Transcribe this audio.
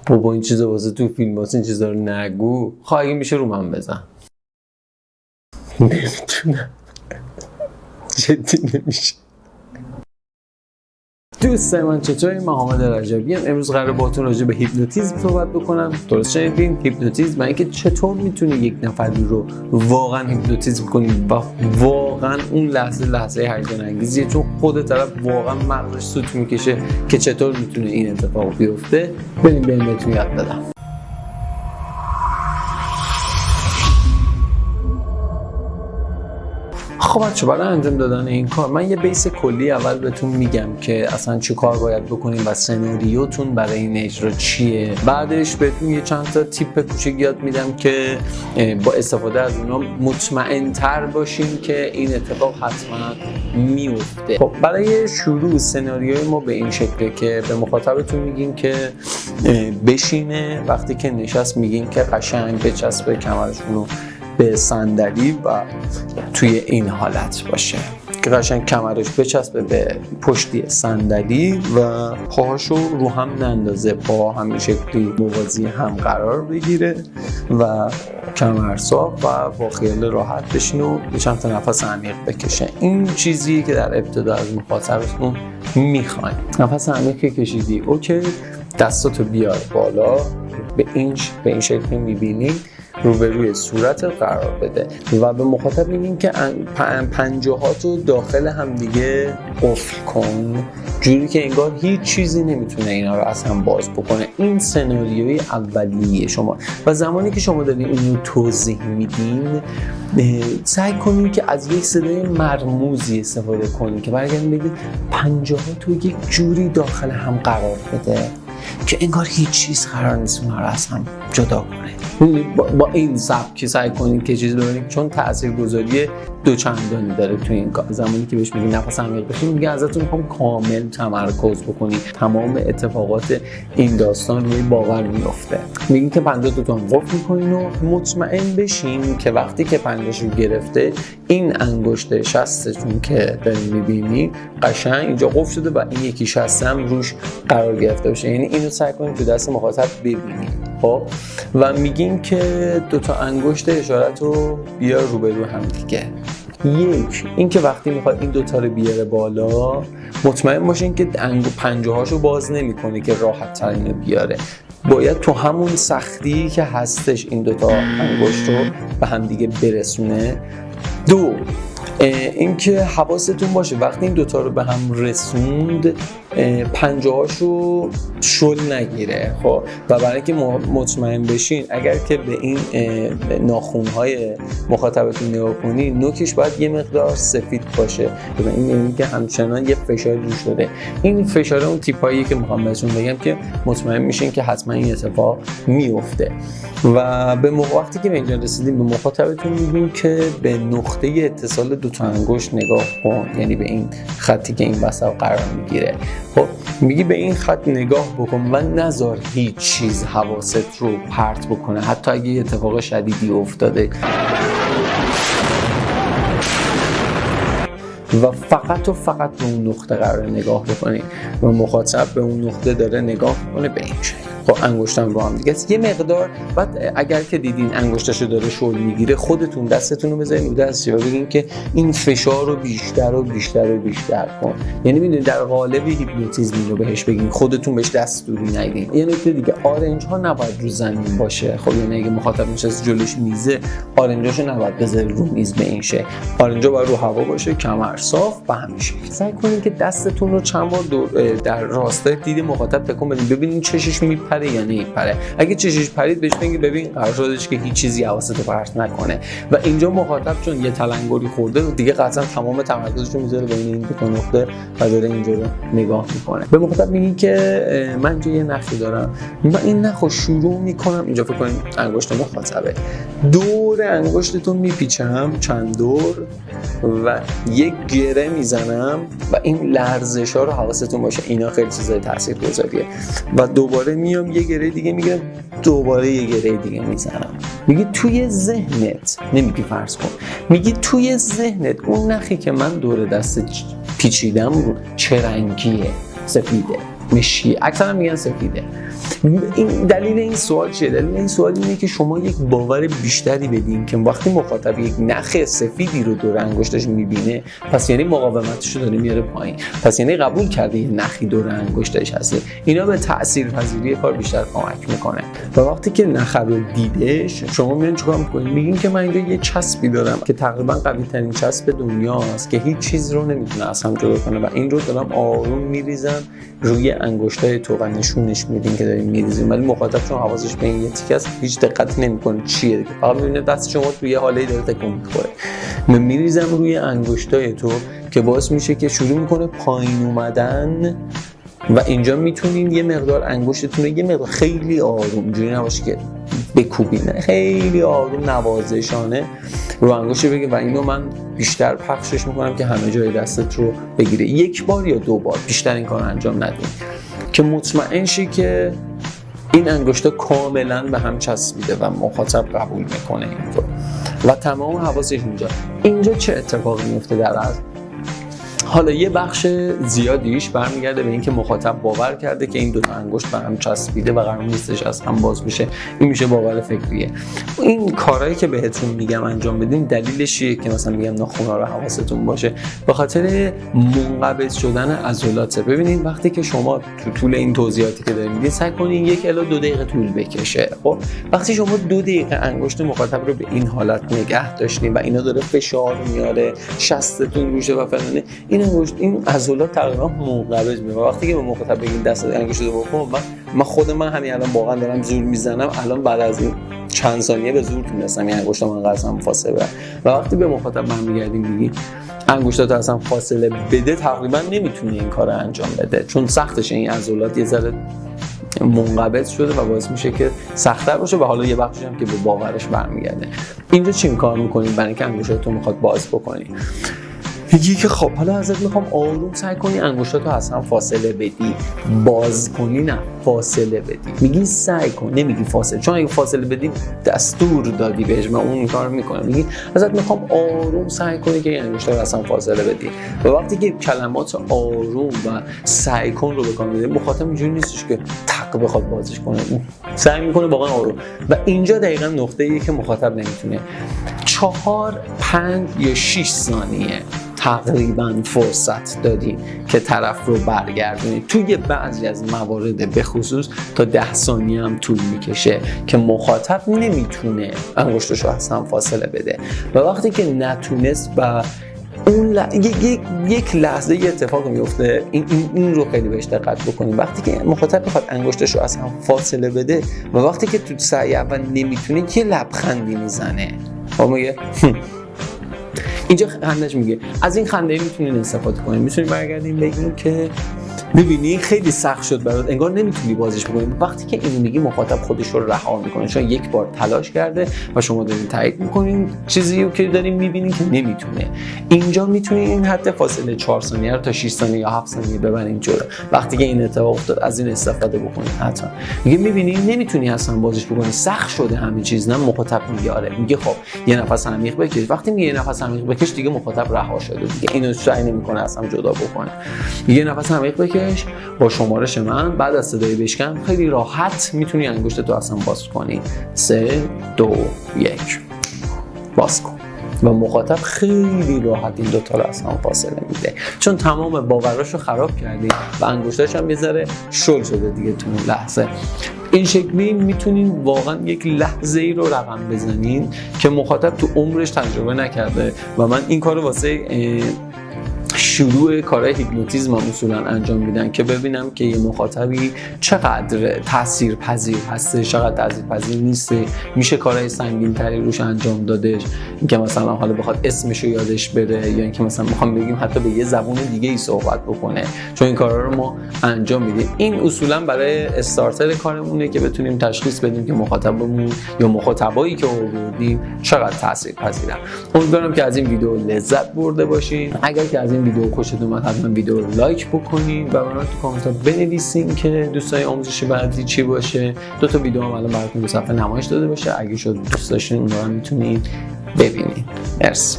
بابا این چیزا واسه تو فیلم واسه این چیزا رو نگو. اگه میشه رو من بزن. نمیتونم، جدی نمیشه. دوستان من چطوری؟ من حامد رجبی ام. امروز قراره باهاتون راجع به هیپنوتیزم صحبت بکنم. درست شنیدین؟ هیپنوتیزم و اینکه چطور میتونی یک نفری رو واقعا هیپنوتیزم کنی و واقعا اون لحظه هیجان انگیزیه، چون خود طرف واقعا مغزش سوت میکشه که چطور میتونه این اتفاق بیفته. بریم بهتون یاد بدم. خب بچه، برای انجام دادن این کار من یه بیس کلی اول بهتون میگم که اصلا چه کار باید بکنیم و سناریوتون برای این اجرا چیه. بعدش بهتون یه چند تا تیپ کوچیک یاد میدم که با استفاده از اونا مطمئن تر باشین که این اتفاق حتما میفته. خب برای شروع سناریوی ما به این شکله که به مخاطبتون میگین که بشینه، وقتی که نشست میگین که قشنگ بچسبه کمرشونو به صندلی و توی این حالت باشه که قشنگ کمرش بچسبه به پشتی صندلی و پاهاشو رو هم نندازه، پا همین شکلی موازی هم قرار بگیره و کمر صاف و با خیال راحت بشین و چند تا نفس عمیق بکشه. این چیزیه که در ابتدا از مخاطبتون میخواین. نفس عمیق که کشیدی، اوکی، دستاتو بیار بالا، به این شکل میبینی روبروی صورت قرار بده و به مخاطب میگین که پنجه‌هاتو داخل هم دیگه قفل کن، جوری که انگار هیچ چیزی نمیتونه اینا رو از هم باز بکنه. این سناریوی اولیه شما و زمانی که شما دارین اینو توضیح میدین سعی کنین که از یک صدای مرموزی استفاده کنین که برگردین بگید پنجه‌هاتو یک جوری داخل هم قرار بده که انگار هیچ چیز قرار نیست اونها رو از هم جدا کنه. با این سبک سعی کنید که چیزی ببینید، چون تاثیرگذاری دوچندانی داره تو این کار. زمانی که بهش میگین نفس عمیق بکشید، میگه ازتون میخوام کامل تمرکز بکنید، تمام اتفاقات این داستان روی باور میفته. میگین که پنجه‌تون قفل میکنین و مطمئن بشین که وقتی که پنجه‌شو گرفته، این انگشت شستتون که دارین میبینید قشنگ اینجا قفل شده و این یکی شسته هم روش قرار گرفته باشه. یعنی اینو سعی کنید تو دست مخاطب ببینید. خب و میگین که دوتا انگشت اشارت رو بیار روبرو هم دیگه. یک، این که وقتی میخواد این دوتا رو بیاره بالا، مطمئن باشین که پنجه‌هاشو باز نمیکنه که راحت تر اینو بیاره. باید تو همون سختی که هستش این دوتا انگشت رو به هم دیگه برسونه. دو، اینکه حواستون باشه وقتی این دوتا رو به هم رسوند پنجه‌هاشو شل نگیره. خب و برای اینکه مطمئن بشین، اگر که به این ناخن‌های مخاطبتون نگاه کنی، نوکش باید یه مقدار سفید باشه. این یعنی که همچنان یه فشار روش شده. این فشار اون تیپایی که میخوام بهتون بگم که مطمئن میشین که حتما این اتفاق میفته. و به وقتی که به اینجا رسیدیم به مخاطبتون میگیم که به نقطه اتصال دو تا انگشت نگاه کن، یعنی به این خطی که این وسط قرار میگیره. خب میگی به این خط نگاه بکن و نذار هیچ چیز حواست رو پرت بکنه، حتی اگه یه اتفاق شدیدی افتاده، و فقط به اون نقطه قرار نگاه بکنی و مخاطب به اون نقطه داره نگاه میکنه به این شکل. خب انگشتم رو هم دیگه یه مقدار بعد اگر که دیدین انگشتشو داره شل میگیره، خودتون دستتون رو بذارین رو دستش و بگین که این فشار رو بیشتر کن. یعنی میدونید در قالب هیپنوتیزم رو بهش بگین، خودتون بهش دستوری ندین. یه نکته دیگه، آرنج ها نباید رو زمین باشه. خب یعنی اگه مخاطب نشسته جلوش میزه، آرنجاشو نباید بذاری رو میز به این شکل. آرنجا باید رو هوا باشه، کمر صاف و همین شکل. سعی کنین که دستتون رو چند بار در راستای دید مخاطب تکون بدین، ببینین چشش میپره یا نمیپره. اگه چشش پرید بهش بگین ببین قرار شدش که هیچ چیزی حواستو پرت نکنه. و اینجا مخاطب چون یه تلنگری خورده دیگه قطعا تمام تمرکزش رو میذاره بین این دو نقطه و داره اینجا رو نگاه میکنه. به مخاطب میگین که من اینجا یه نخی دارم، من این نخو شروع میکنم، اینجا فکر کنین انگشت مخاطبه، دور انگشتتون میپیچم چند دور و یک گره میزنم و این لرزش‌ها رو حواستون باشه، اینا خیلی چیزای تاثیرگذاریه. و دوباره میام یه گره دیگه میگیرم، دوباره یه گره دیگه میزنم. میگی توی ذهنت، نمیگی فرض کن، میگی توی ذهنت اون نخی که من دور دست پیچیدم چه رنگیه؟ سفیده. مشکی، اکثرا میگن سفیده. این دلیل این سوال چیه؟ دلیل این سوال اینه که شما یک باور بیشتری بدین که وقتی مخاطب یک نخ سفیدی رو دور انگشتش میبینه، پس یعنی مقاومتش رو داره میاره پایین، پس یعنی قبول کرده یه نخی دور انگشتش هست. اینا به تاثیرپذیری کار بیشتر کمک میکنه. و وقتی که نخ رو دیدش، شما میرین چیکار میکنین؟ میگین که من اینجا یه چسبی دارم که تقریبا قوی ترین چسب دنیاست که هیچ چیز رو نمیتونه از هم جدا کنه و این رو دارم آروم میریزم روی انگشتای تو و نشونش میدین که دارین میریزین، ولی مخاطب چون حواسش به این یه تیکه است هیچ دقتی نمیکنه چیه دیگه، فقط میبینه دست شما توی یه حاله‌ای داره تکون میخوره. من میریزم روی انگشتای تو که باعث میشه که شروع میکنه پایین اومدن و اینجا میتونین یه مقدار انگشتتون رو یه مقدار خیلی آروم، جوری نباشه که بکوبین، خیلی آروم نوازشانه رو انگشت بگیر و اینو من بیشتر پخشش میکنم که همه جای دستت رو بگیره. یک بار یا دو بار، بیشتر این کار انجام ندین که مطمئن شی که این انگشتا کاملا به هم چسبیده و مخاطب قبول میکنه این رو و تمام حواسش اینجا چه اتفاقی میفته در اصل؟ حالا یه بخش زیادیش برمیگرده به اینکه مخاطب باور کرده که این دو تا انگشت به هم چسبیده و قرار نیستش از هم باز بشه. این میشه باور فکریه. این کارهایی که بهتون میگم انجام بدین دلیلش چیه که مثلا میگم ناخونا رو حواستون باشه؟ به خاطر منقبض شدن عضلاته. ببینید وقتی که شما تو طول این توضیحاتی که دارین میدین سعی کنین 1 الی 2 دقیقه طول بکشه. خب وقتی شما 2 دقیقه انگشت مخاطب رو به این حالت نگه داشتین و اینا داره فشار میاره، شستتون روشه و فلانه، این عضلات تقریبا منقبض میشه. وقتی که به مخاطب بگین دست انگشت رو بکن، من خود من همین الان واقعا دارم زور میزنم، الان بعد از این چند ثانیه به زور تونستم این انگشت من قسم فاصله بدم. و وقتی به مخاطب برمیگردیم میگیم انگشتات اصلا فاصله بده، تقریبا نمیتونه این کارو انجام بده چون سختشه، این عضلات یه ذره منقبض شده و باعث میشه که سخت‌تر باشه و حالا یه بخشی هم که به باورش برمیگرده. اینجا چی کار می‌کنید برای اینکه انگشتاتو میخواد باز بکنی؟ میگی که خب حالا ازت میخوام آروم سعی کنی انگشتاتو از هم فاصله بدی، باز کنی نه فاصله بدی. میگی سعی کن، نمیگی فاصله، چون اگه فاصله بدی دستور دادی بهش و اون کار میکنه. میگی ازت میخوام آروم سعی کنی که انگشتا رو از هم فاصله بدی. و وقتی که کلمات آروم و سعی کن رو به کار میبری، مخاطب اینجوری نیستش که تق بخواد بازش کنه، سعی میکنه واقعا آروم. و اینجا دقیقاً نقطه‌ایه که مخاطب نمیتونه 4 5 یا 6 ثانیه تقریبا فرصت دادی که طرف رو برگردونی. توی بعضی از موارد به خصوص تا 10 ثانیه هم طول میکشه که مخاطب نمیتونه انگشتشو از هم فاصله بده. و وقتی که نتونست و اون یک لحظه یه اتفاق میفته، این رو خیلی بهش دقت بکنیم. وقتی که مخاطب بخواد انگشتشو از هم فاصله بده و وقتی که تو سعی اول نمیتونه، یه لبخندی میزنه و میگه اینجا خندش میگه. از این خنده میتونین استفاده کنین. میتونین برگردین بگین که ببینی خیلی سخت شد برات، انگار نمیتونی بازیش بکنی. وقتی که اینو میگی مخاطب خودش رو رها میکنه، چون یک بار تلاش کرده و شما دارین تایید میکنین چیزی رو که دارین میبینین که نمیتونه. اینجا میتونین این حد فاصله 4 ثانیه رو تا 6 ثانیه یا 7 ثانیه ببرین جلو. وقتی که این اتفاق افتاد از این استفاده بکنین. حتما میگه میبینی نمیتونی اصلا بازیش بکنی، سخت شده همه چیز. نه مخاطب میگه آره، میگه خب یه نفس عمیق بکش. وقتی میگه یه نفس عمیق بکش دیگه مخاطب رها شده دیگه، اینو سعی نمیکنه اصلا جدا بکنه. میگه نفس عمیق بکش با شمارش من، بعد از صدای بشکن خیلی راحت میتونی انگشتتو اصلا باز کنی. 3 2 1 باز کن. و مخاطب خیلی راحت این دوتا رو از هم فاصله میده، چون تمام باوراشو خراب کردی و انگشتاش هم یه ذره شل شده دیگه تو اون لحظه. این شکلی میتونین واقعا یک لحظه ای رو رقم بزنین که مخاطب تو عمرش تجربه نکرده. و من این کارو واسه شروع کارهای هیپنوتیزم اصولا انجام میدن که ببینم که یه مخاطبی چقدر تاثیرپذیر هسته، چقدر تاثیرپذیر نیسته، میشه کارهای سنگین تری روش انجام دادش، اینکه مثلا حالا بخواد اسمشو یادش بره یا اینکه مثلا میخوام بگیم حتی به یه زبون دیگه ای صحبت بکنه، چون این کارا رو ما انجام میدیم. این اصولا برای استارتر کارمونه که بتونیم تشخیص بدیم که مخاطبمون یا مخاطبایی که آوردیم چقدر تاثیرپذیرن. امیدوارم که از این ویدیو لذت برده باشین. اگر که از این ویدیو خوشتون اومد حتما ویدیو رو لایک بکنین و برام تو کامنت ها بنویسین که دوستای آموزش بعدی چی باشه. 2 تا ویدیو هم الان براتون رو صفحه نمایش داده باشه، اگه شد دوست داشتین اونها رو میتونین ببینین. مرسی.